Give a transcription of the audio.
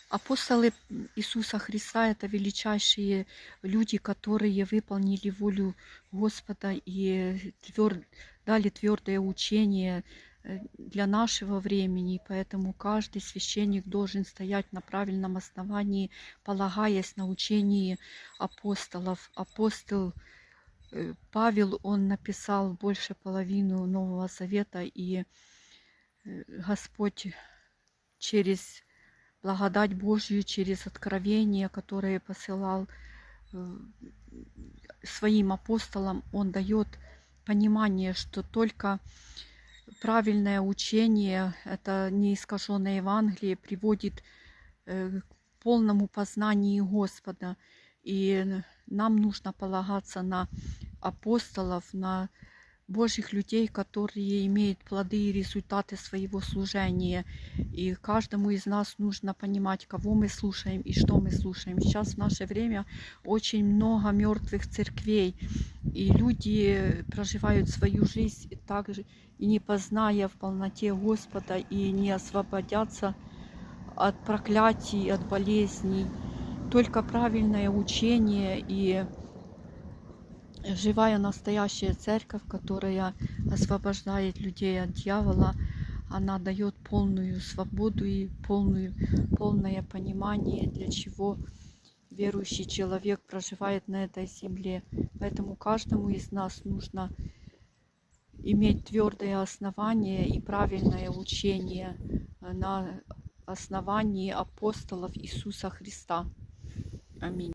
Апостолы Иисуса Христа — это величайшие люди, которые выполнили волю Господа и дали твердое учение для нашего времени. Поэтому каждый священник должен стоять на правильном основании, полагаясь на учение апостолов. Апостол Павел, он написал больше половины Нового Завета, и Господь через благодать Божью, через откровение, которое посылал своим апостолам, он дает понимание, что только правильное учение, это неискаженное Евангелие, приводит к полному познанию Господа. И нам нужно полагаться на апостолов, на Божьих людей, которые имеют плоды и результаты своего служения. И каждому из нас нужно понимать, кого мы слушаем и что мы слушаем. Сейчас в наше время очень много мертвых церквей, и люди проживают свою жизнь также и не позная в полноте Господа, и не освободятся от проклятий, от болезней. Только правильное учение и живая настоящая церковь, которая освобождает людей от дьявола, она дает полную свободу и полное понимание, для чего верующий человек проживает на этой земле. Поэтому каждому из нас нужно иметь твердое основание и правильное учение на основании апостолов Иисуса Христа. Аминь.